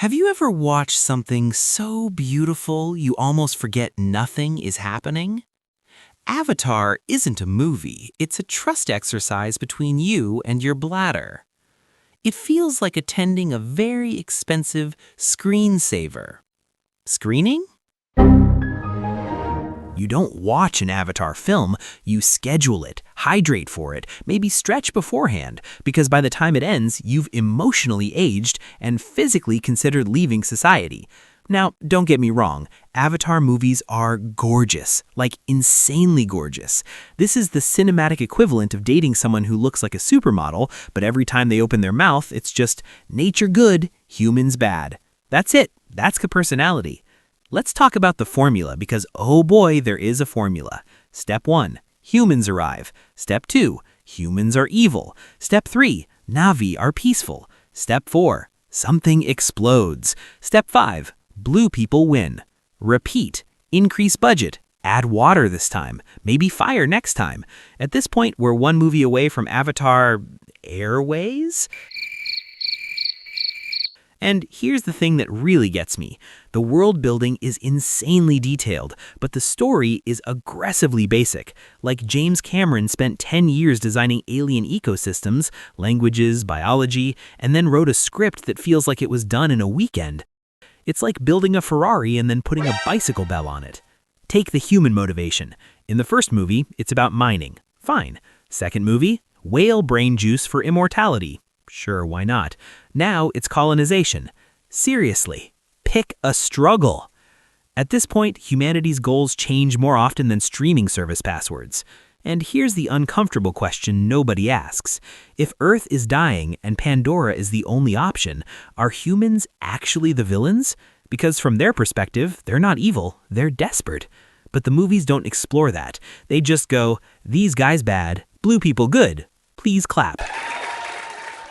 Have you ever watched something so beautiful you almost forget nothing is happening? Avatar isn't a movie, it's a trust exercise between you and your bladder. It feels like attending a very expensive screensaver. Screening? You don't watch an Avatar film, you schedule it, hydrate for it, maybe stretch beforehand, because by the time it ends, you've emotionally aged and physically considered leaving society. Now, don't get me wrong, Avatar movies are gorgeous, like insanely gorgeous. This is the cinematic equivalent of dating someone who looks like a supermodel, but every time they open their mouth, it's just nature good, humans bad. That's it. That's the personality. Let's talk about the formula because, oh boy, there is a formula. Step 1, humans arrive. Step 2, humans are evil. Step 3, Na'vi are peaceful. Step 4, something explodes. Step 5, blue people win. Repeat, increase budget, add water this time, maybe fire next time. At this point, we're one movie away from Avatar Airways? And here's the thing that really gets me. The world building is insanely detailed, but the story is aggressively basic. Like James Cameron spent 10 years designing alien ecosystems, languages, biology, and then wrote a script that feels like it was done in a weekend. It's like building a Ferrari and then putting a bicycle bell on it. Take the human motivation. In the first movie, it's about mining. Fine. Second movie, whale brain juice for immortality. Sure, why not? Now it's colonization. Seriously, pick a struggle. At this point, humanity's goals change more often than streaming service passwords. And here's the uncomfortable question nobody asks. If Earth is dying and Pandora is the only option, are humans actually the villains? Because from their perspective, they're not evil, they're desperate. But the movies don't explore that. They just go, these guys bad, blue people good. Please clap.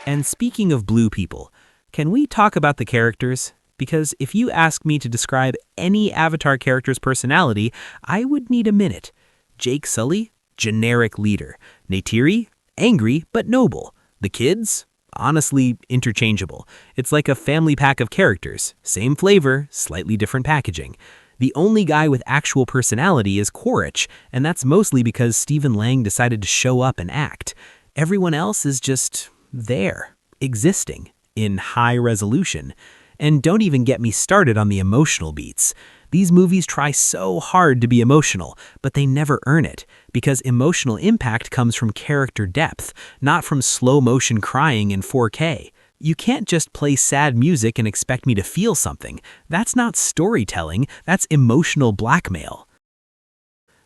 And speaking of blue people, can we talk about the characters? Because if you ask me to describe any Avatar character's personality, I would need a minute. Jake Sully? Generic leader. Neytiri? Angry but noble. The kids? Honestly, interchangeable. It's like a family pack of characters. Same flavor, slightly different packaging. The only guy with actual personality is Quaritch, and that's mostly because Stephen Lang decided to show up and act. Everyone else is just there, existing, in high resolution. And don't even get me started on the emotional beats. These movies try so hard to be emotional, but they never earn it, because emotional impact comes from character depth, not from slow motion crying in 4K. You can't just play sad music and expect me to feel something. That's not storytelling, that's emotional blackmail.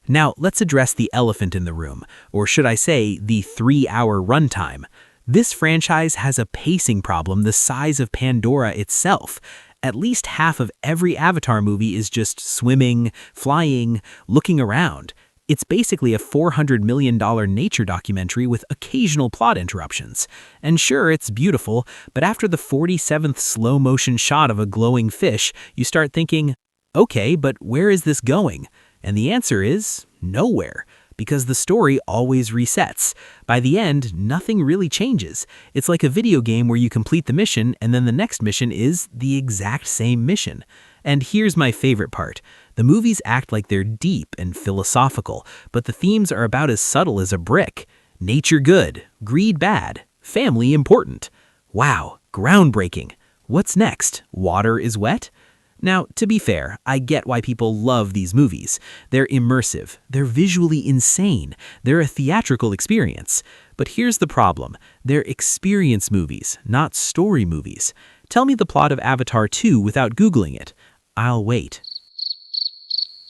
Now, let's address the elephant in the room, or should I say, the 3-hour runtime. This franchise has a pacing problem the size of Pandora itself. At least half of every Avatar movie is just swimming, flying, looking around. It's basically a $400 million nature documentary with occasional plot interruptions. And sure, it's beautiful, but after the 47th slow-motion shot of a glowing fish, you start thinking, okay, but where is this going? And the answer is nowhere. Because the story always resets. By the end, nothing really changes. It's like a video game where you complete the mission and then the next mission is the exact same mission. And here's my favorite part. The movies act like they're deep and philosophical, but the themes are about as subtle as a brick. Nature good, greed bad, family important. Wow, groundbreaking. What's next? Water is wet? Now, to be fair, I get why people love these movies. They're immersive, they're visually insane, they're a theatrical experience. But here's the problem. They're experience movies, not story movies. Tell me the plot of Avatar 2 without Googling it. I'll wait.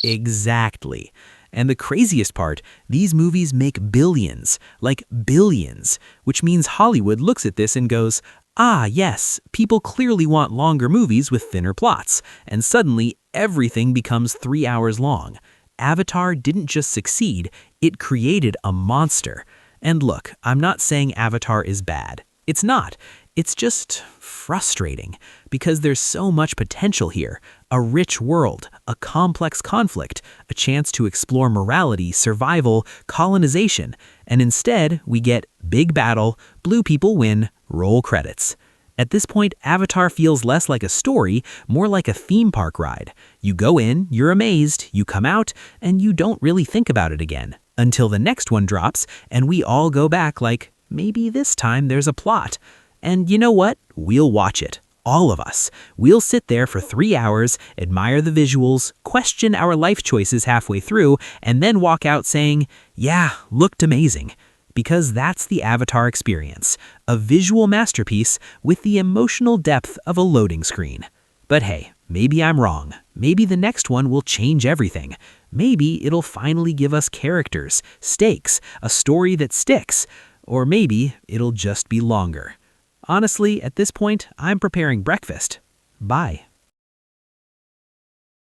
Exactly. And the craziest part, these movies make billions, like billions, which means Hollywood looks at this and goes, ah, yes, people clearly want longer movies with thinner plots, and suddenly everything becomes 3 hours long. Avatar didn't just succeed, it created a monster. And look, I'm not saying Avatar is bad. It's not. It's just frustrating, because there's so much potential here. A rich world, a complex conflict, a chance to explore morality, survival, colonization, and instead we get big battle, blue people win, roll credits. At this point, Avatar feels less like a story, more like a theme park ride. You go in, you're amazed, you come out, and you don't really think about it again. Until the next one drops, and we all go back like, maybe this time there's a plot. And you know what? We'll watch it. All of us. We'll sit there for 3 hours, admire the visuals, question our life choices halfway through, and then walk out saying, yeah, looked amazing. Because that's the Avatar experience, a visual masterpiece with the emotional depth of a loading screen. But hey, maybe I'm wrong. Maybe the next one will change everything. Maybe it'll finally give us characters, stakes, a story that sticks. Or maybe it'll just be longer. Honestly, at this point, I'm preparing breakfast. Bye.